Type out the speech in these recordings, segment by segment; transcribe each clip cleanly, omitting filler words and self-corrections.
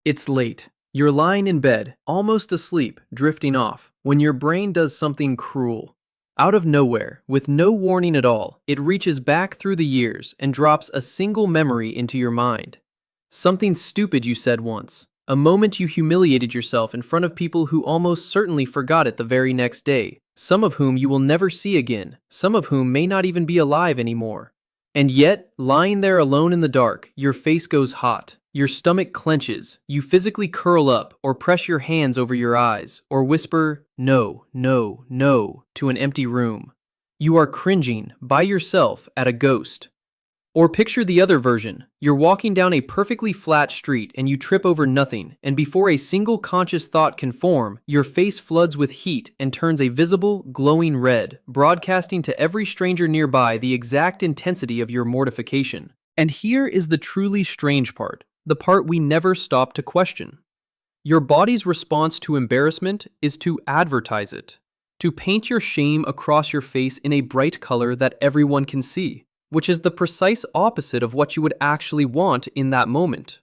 It's late. You're lying in bed, almost asleep, drifting off, when your brain does something cruel. Out of nowhere, with no warning at all, it reaches back through the years and drops a single memory into your mind. Something stupid you said once. A moment you humiliated yourself in front of people who almost certainly forgot it the very next day, some of whom you will never see again, some of whom may not even be alive anymore. And yet, lying there alone in the dark, your face goes hot, your stomach clenches, you physically curl up or press your hands over your eyes, or whisper, "No, no, no," to an empty room. You are cringing, by yourself, at a ghost. Or picture the other version. You're walking down a perfectly flat street and you trip over nothing, and before a single conscious thought can form, your face floods with heat and turns a visible, glowing red, broadcasting to every stranger nearby the exact intensity of your mortification. And here is the truly strange part, the part we never stop to question. Your body's response to embarrassment is to advertise it, to paint your shame across your face in a bright color that everyone can see, which is the precise opposite of what you would actually want in that moment.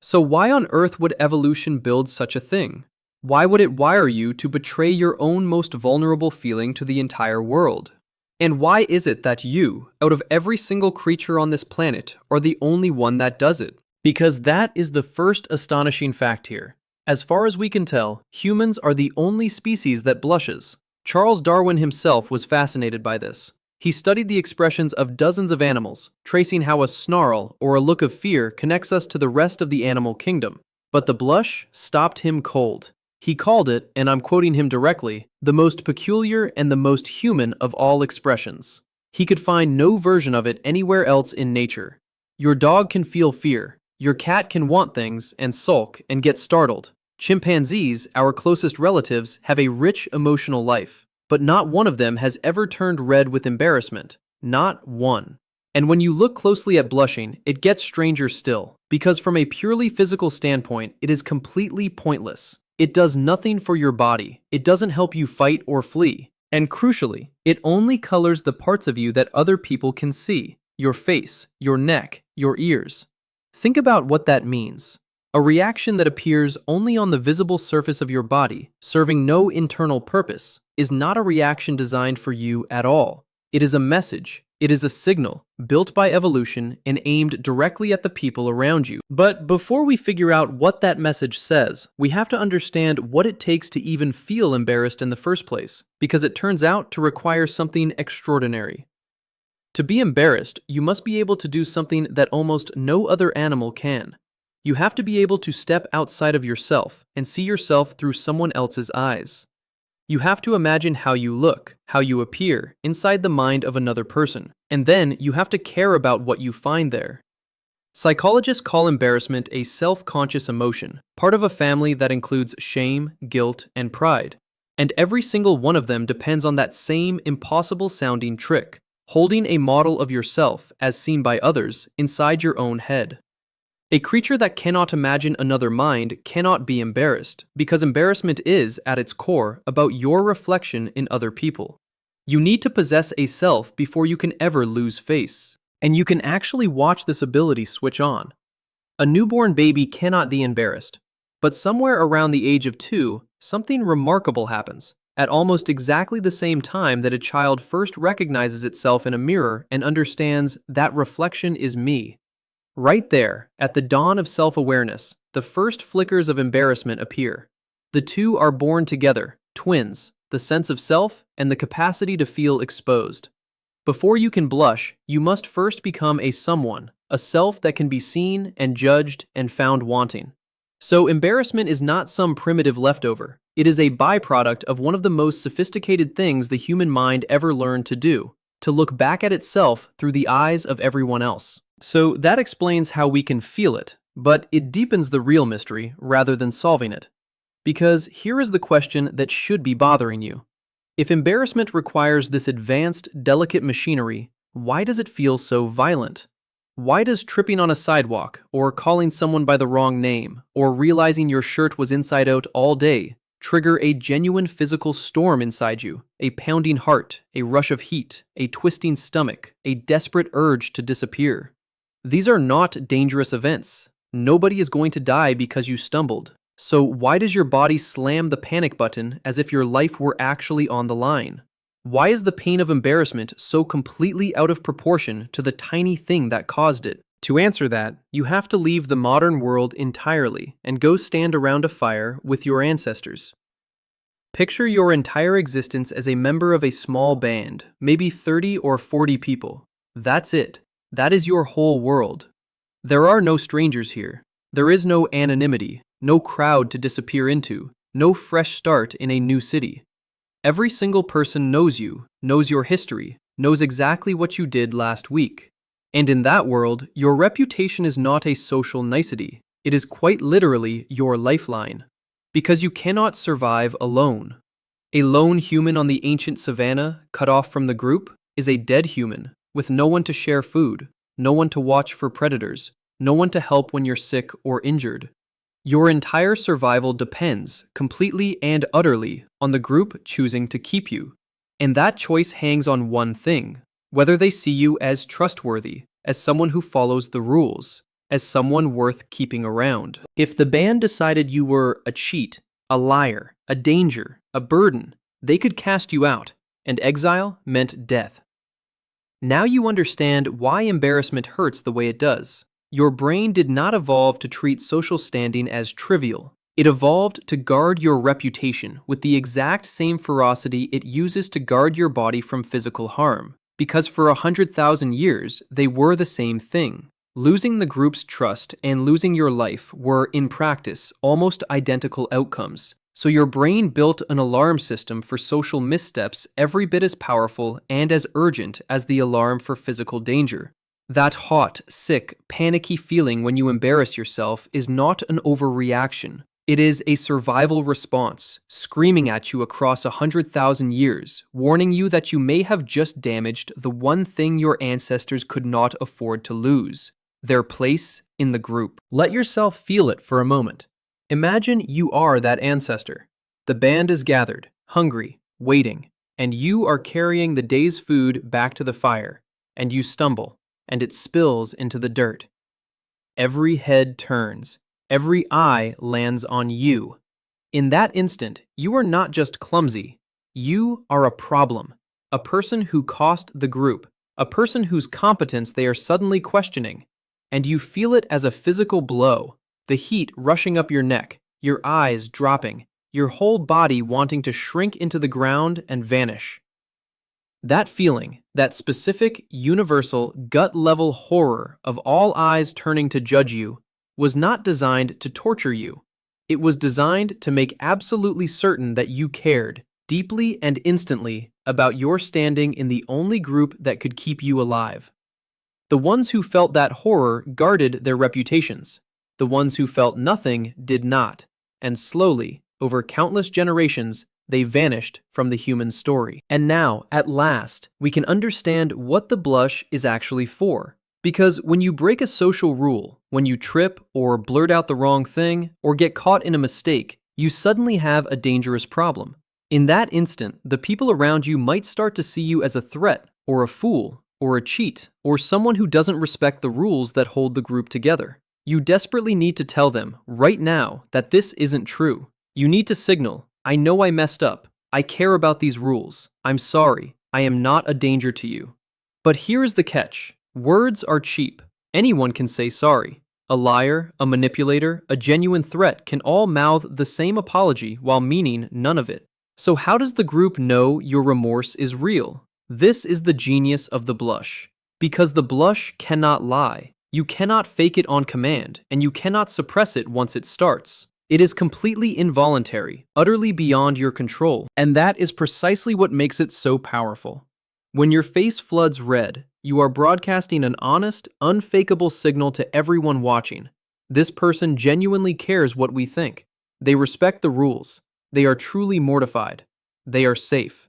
So why on earth would evolution build such a thing? Why would it wire you to betray your own most vulnerable feeling to the entire world? And why is it that you, out of every single creature on this planet, are the only one that does it? Because that is the first astonishing fact here. As far as we can tell, humans are the only species that blushes. Charles Darwin himself was fascinated by this. He studied the expressions of dozens of animals, tracing how a snarl or a look of fear connects us to the rest of the animal kingdom. But the blush stopped him cold. He called it, and I'm quoting him directly, the most peculiar and the most human of all expressions. He could find no version of it anywhere else in nature. Your dog can feel fear. Your cat can want things and sulk and get startled. Chimpanzees, our closest relatives, have a rich emotional life. But not one of them has ever turned red with embarrassment. Not one. And when you look closely at blushing, it gets stranger still, because from a purely physical standpoint, it is completely pointless. It does nothing for your body. It doesn't help you fight or flee. And crucially, it only colors the parts of you that other people can see. Your face, your neck, your ears. Think about what that means. A reaction that appears only on the visible surface of your body, serving no internal purpose, is not a reaction designed for you at all. It is a message. It is a signal, built by evolution and aimed directly at the people around you. But before we figure out what that message says, we have to understand what it takes to even feel embarrassed in the first place, because it turns out to require something extraordinary. To be embarrassed, you must be able to do something that almost no other animal can. You have to be able to step outside of yourself and see yourself through someone else's eyes. You have to imagine how you look, how you appear, inside the mind of another person, and then you have to care about what you find there. Psychologists call embarrassment a self-conscious emotion, part of a family that includes shame, guilt, and pride. And every single one of them depends on that same impossible-sounding trick, holding a model of yourself, as seen by others, inside your own head. A creature that cannot imagine another mind cannot be embarrassed, because embarrassment is, at its core, about your reflection in other people. You need to possess a self before you can ever lose face. And you can actually watch this ability switch on. A newborn baby cannot be embarrassed, but somewhere around the age of 2, something remarkable happens, at almost exactly the same time that a child first recognizes itself in a mirror and understands that reflection is me. Right there, at the dawn of self-awareness, the first flickers of embarrassment appear. The two are born together, twins, the sense of self and the capacity to feel exposed. Before you can blush, you must first become a someone, a self that can be seen and judged and found wanting. So embarrassment is not some primitive leftover. It is a byproduct of one of the most sophisticated things the human mind ever learned to do, to look back at itself through the eyes of everyone else. So that explains how we can feel it, but it deepens the real mystery rather than solving it. Because here is the question that should be bothering you. If embarrassment requires this advanced, delicate machinery, why does it feel so violent? Why does tripping on a sidewalk, or calling someone by the wrong name, or realizing your shirt was inside out all day, trigger a genuine physical storm inside you, a pounding heart, a rush of heat, a twisting stomach, a desperate urge to disappear? These are not dangerous events. Nobody is going to die because you stumbled. So why does your body slam the panic button as if your life were actually on the line? Why is the pain of embarrassment so completely out of proportion to the tiny thing that caused it? To answer that, you have to leave the modern world entirely and go stand around a fire with your ancestors. Picture your entire existence as a member of a small band, maybe 30 or 40 people. That's it. That is your whole world. There are no strangers here. There is no anonymity, no crowd to disappear into, no fresh start in a new city. Every single person knows you, knows your history, knows exactly what you did last week. And in that world, your reputation is not a social nicety. It is quite literally your lifeline. Because you cannot survive alone. A lone human on the ancient savannah, cut off from the group, is a dead human, with no one to share food, no one to watch for predators, no one to help when you're sick or injured. Your entire survival depends, completely and utterly, on the group choosing to keep you. And that choice hangs on one thing: whether they see you as trustworthy, as someone who follows the rules, as someone worth keeping around. If the band decided you were a cheat, a liar, a danger, a burden, they could cast you out, and exile meant death. Now you understand why embarrassment hurts the way it does. Your brain did not evolve to treat social standing as trivial. It evolved to guard your reputation with the exact same ferocity it uses to guard your body from physical harm, because for 100,000 years, they were the same thing. Losing the group's trust and losing your life were, in practice, almost identical outcomes. So your brain built an alarm system for social missteps every bit as powerful and as urgent as the alarm for physical danger. That hot, sick, panicky feeling when you embarrass yourself is not an overreaction. It is a survival response, screaming at you across 100,000 years, warning you that you may have just damaged the one thing your ancestors could not afford to lose: their place in the group. Let yourself feel it for a moment. Imagine you are that ancestor. The band is gathered, hungry, waiting, and you are carrying the day's food back to the fire, and you stumble, and it spills into the dirt. Every head turns, every eye lands on you. In that instant, you are not just clumsy, you are a problem, a person who cost the group, a person whose competence they are suddenly questioning. And you feel it as a physical blow, the heat rushing up your neck, your eyes dropping, your whole body wanting to shrink into the ground and vanish. That feeling, that specific, universal, gut-level horror of all eyes turning to judge you, was not designed to torture you. It was designed to make absolutely certain that you cared, deeply and instantly, about your standing in the only group that could keep you alive. The ones who felt that horror guarded their reputations. The ones who felt nothing did not. And slowly, over countless generations, they vanished from the human story. And now, at last, we can understand what the blush is actually for. Because when you break a social rule, when you trip or blurt out the wrong thing, or get caught in a mistake, you suddenly have a dangerous problem. In that instant, the people around you might start to see you as a threat, or a fool, or a cheat, or someone who doesn't respect the rules that hold the group together. You desperately need to tell them, right now, that this isn't true. You need to signal, I know I messed up. I care about these rules. I'm sorry. I am not a danger to you. But here's the catch. Words are cheap. Anyone can say sorry. A liar, a manipulator, a genuine threat can all mouth the same apology while meaning none of it. So how does the group know your remorse is real? This is the genius of the blush. Because the blush cannot lie. You cannot fake it on command, and you cannot suppress it once it starts. It is completely involuntary, utterly beyond your control, and that is precisely what makes it so powerful. When your face floods red, you are broadcasting an honest, unfakeable signal to everyone watching. This person genuinely cares what we think. They respect the rules. They are truly mortified. They are safe.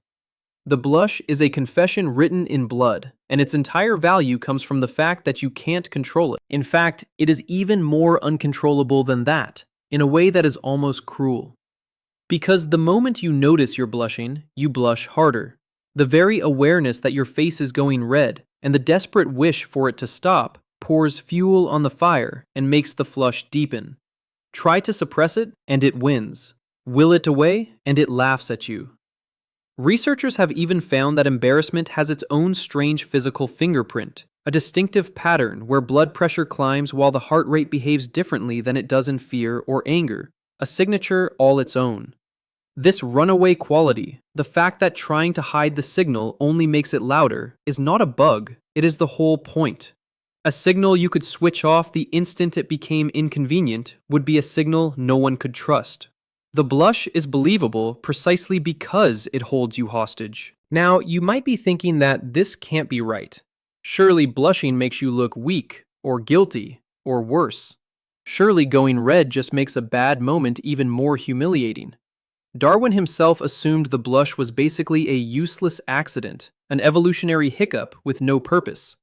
The blush is a confession written in blood, and its entire value comes from the fact that you can't control it. In fact, it is even more uncontrollable than that, in a way that is almost cruel. Because the moment you notice you're blushing, you blush harder. The very awareness that your face is going red, and the desperate wish for it to stop, pours fuel on the fire and makes the flush deepen. Try to suppress it, and it wins. Will it away, and it laughs at you. Researchers have even found that embarrassment has its own strange physical fingerprint, a distinctive pattern where blood pressure climbs while the heart rate behaves differently than it does in fear or anger, a signature all its own. This runaway quality, the fact that trying to hide the signal only makes it louder, is not a bug, it is the whole point. A signal you could switch off the instant it became inconvenient would be a signal no one could trust. The blush is believable precisely because it holds you hostage. Now, you might be thinking that this can't be right. Surely blushing makes you look weak, or guilty, or worse. Surely going red just makes a bad moment even more humiliating. Darwin himself assumed the blush was basically a useless accident, an evolutionary hiccup with no purpose.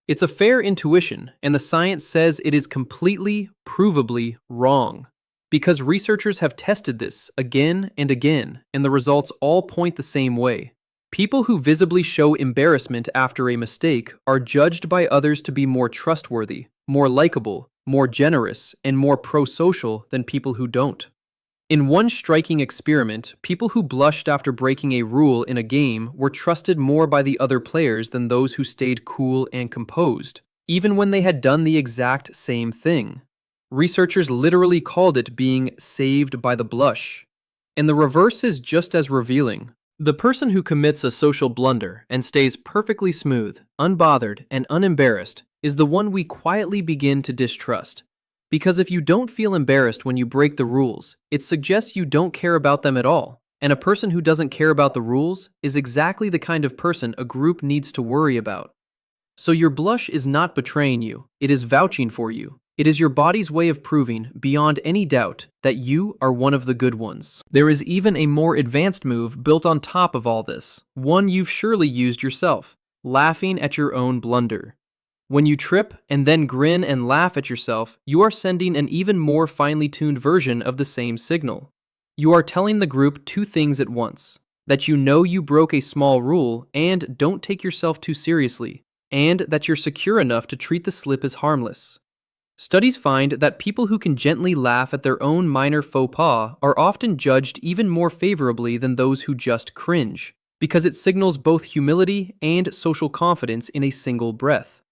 It's a fair intuition, and the science says it is completely, provably wrong. Because researchers have tested this again and again, and the results all point the same way. People who visibly show embarrassment after a mistake are judged by others to be more trustworthy, more likable, more generous, and more pro-social than people who don't. In one striking experiment, people who blushed after breaking a rule in a game were trusted more by the other players than those who stayed cool and composed, even when they had done the exact same thing. Researchers literally called it being saved by the blush. And the reverse is just as revealing. The person who commits a social blunder and stays perfectly smooth, unbothered, and unembarrassed is the one we quietly begin to distrust. Because if you don't feel embarrassed when you break the rules, it suggests you don't care about them at all. And a person who doesn't care about the rules is exactly the kind of person a group needs to worry about. So your blush is not betraying you, it is vouching for you. It is your body's way of proving, beyond any doubt, that you are one of the good ones. There is even a more advanced move built on top of all this, one you've surely used yourself, laughing at your own blunder. When you trip and then grin and laugh at yourself, you are sending an even more finely tuned version of the same signal. You are telling the group two things at once: that you know you broke a small rule and don't take yourself too seriously, and that you're secure enough to treat the slip as harmless. Studies find that people who can gently laugh at their own minor faux pas are often judged even more favorably than those who just cringe, because it signals both humility and social confidence in a single breath.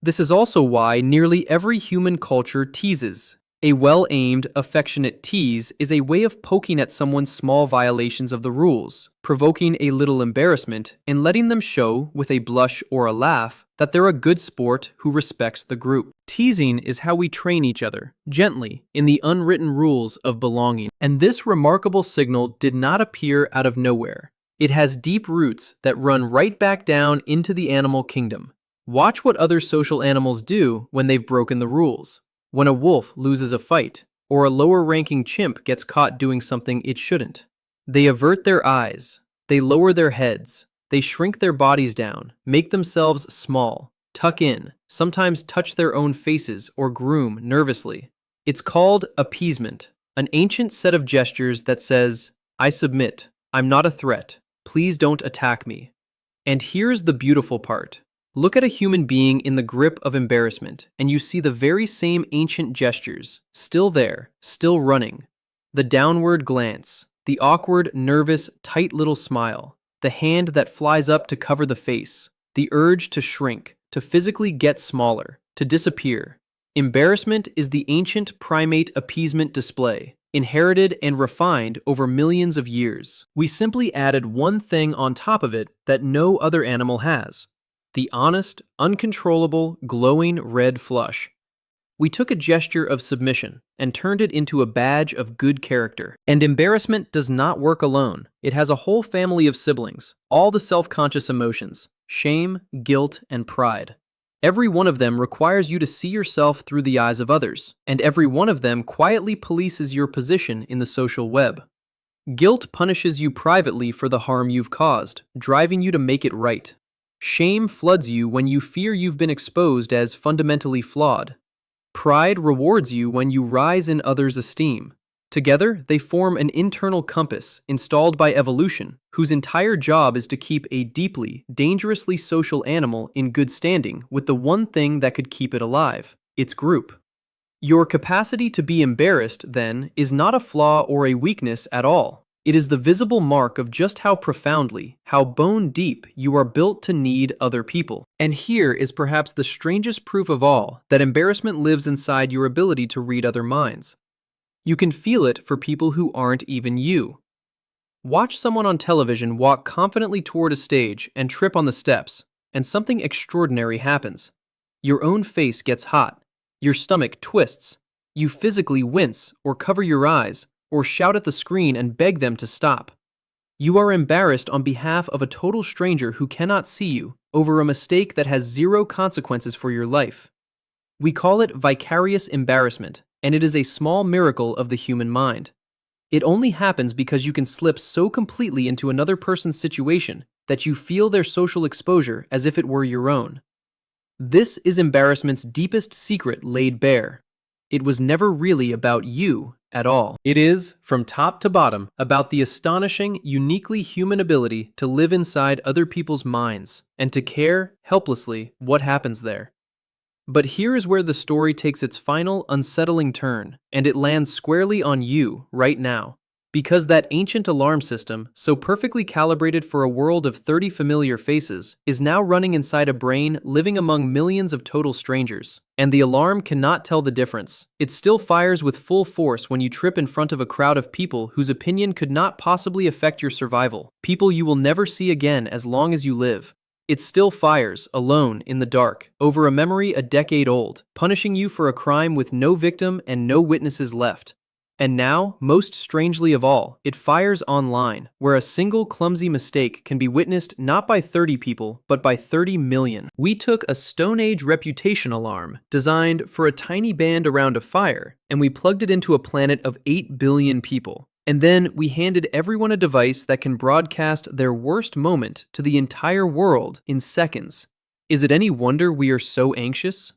This is also why nearly every human culture teases. A well-aimed, affectionate tease is a way of poking at someone's small violations of the rules, provoking a little embarrassment, and letting them show, with a blush or a laugh, that they're a good sport who respects the group. Teasing is how we train each other, gently, in the unwritten rules of belonging. And this remarkable signal did not appear out of nowhere. It has deep roots that run right back down into the animal kingdom. Watch what other social animals do when they've broken the rules. When a wolf loses a fight, or a lower-ranking chimp gets caught doing something it shouldn't. They avert their eyes, they lower their heads, they shrink their bodies down, make themselves small, tuck in, sometimes touch their own faces or groom nervously. It's called appeasement, an ancient set of gestures that says, "I submit, I'm not a threat, please don't attack me." And here's the beautiful part. Look at a human being in the grip of embarrassment, and you see the very same ancient gestures, still there, still running. The downward glance, the awkward, nervous, tight little smile, the hand that flies up to cover the face, the urge to shrink, to physically get smaller, to disappear. Embarrassment is the ancient primate appeasement display, inherited and refined over millions of years. We simply added one thing on top of it that no other animal has. The honest, uncontrollable, glowing red flush. We took a gesture of submission and turned it into a badge of good character. And embarrassment does not work alone. It has a whole family of siblings, all the self-conscious emotions: shame, guilt, and pride. Every one of them requires you to see yourself through the eyes of others, and every one of them quietly polices your position in the social web. Guilt punishes you privately for the harm you've caused, driving you to make it right. Shame floods you when you fear you've been exposed as fundamentally flawed. Pride rewards you when you rise in others' esteem. Together, they form an internal compass installed by evolution, whose entire job is to keep a deeply, dangerously social animal in good standing with the one thing that could keep it alive: its group. Your capacity to be embarrassed, then, is not a flaw or a weakness at all. It is the visible mark of just how profoundly, how bone deep you are built to need other people. And here is perhaps the strangest proof of all that embarrassment lives inside your ability to read other minds. You can feel it for people who aren't even you. Watch someone on television walk confidently toward a stage and trip on the steps, and something extraordinary happens. Your own face gets hot, your stomach twists, you physically wince or cover your eyes, or shout at the screen and beg them to stop. You are embarrassed on behalf of a total stranger who cannot see you over a mistake that has zero consequences for your life. We call it vicarious embarrassment, and it is a small miracle of the human mind. It only happens because you can slip so completely into another person's situation that you feel their social exposure as if it were your own. This is embarrassment's deepest secret laid bare. It was never really about you at all. It is, from top to bottom, about the astonishing, uniquely human ability to live inside other people's minds and to care, helplessly, what happens there. But here is where the story takes its final, unsettling turn, and it lands squarely on you right now. Because that ancient alarm system, so perfectly calibrated for a world of 30 familiar faces, is now running inside a brain living among millions of total strangers. And the alarm cannot tell the difference. It still fires with full force when you trip in front of a crowd of people whose opinion could not possibly affect your survival, people you will never see again as long as you live. It still fires, alone, in the dark, over a memory a decade old, punishing you for a crime with no victim and no witnesses left. And now, most strangely of all, it fires online, where a single clumsy mistake can be witnessed not by 30 people, but by 30 million. We took a Stone Age reputation alarm, designed for a tiny band around a fire, and we plugged it into a planet of 8 billion people. And then we handed everyone a device that can broadcast their worst moment to the entire world in seconds. Is it any wonder we are so anxious?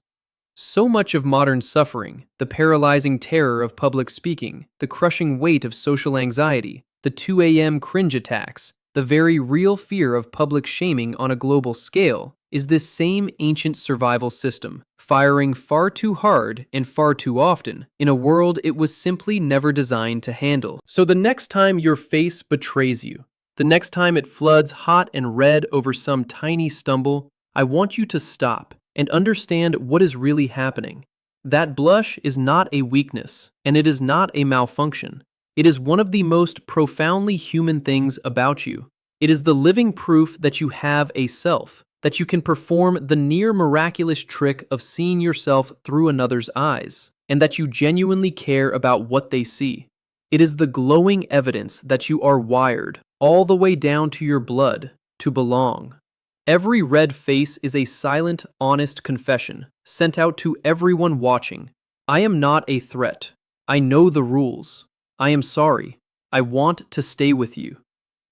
So much of modern suffering, the paralyzing terror of public speaking, the crushing weight of social anxiety, the 2 a.m. cringe attacks, the very real fear of public shaming on a global scale, is this same ancient survival system, firing far too hard and far too often in a world it was simply never designed to handle. So the next time your face betrays you, the next time it floods hot and red over some tiny stumble, I want you to stop and understand what is really happening. That blush is not a weakness, and it is not a malfunction. It is one of the most profoundly human things about you. It is the living proof that you have a self, that you can perform the near miraculous trick of seeing yourself through another's eyes, and that you genuinely care about what they see. It is the glowing evidence that you are wired, all the way down to your blood, to belong. Every red face is a silent, honest confession sent out to everyone watching. I am not a threat. I know the rules. I am sorry. I want to stay with you.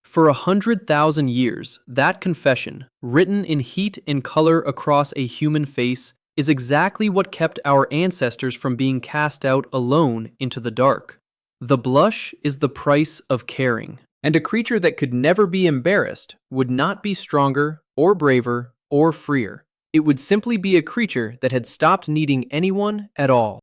For 100,000 years, that confession, written in heat and color across a human face, is exactly what kept our ancestors from being cast out alone into the dark. The blush is the price of caring. And a creature that could never be embarrassed would not be stronger or braver or freer. It would simply be a creature that had stopped needing anyone at all.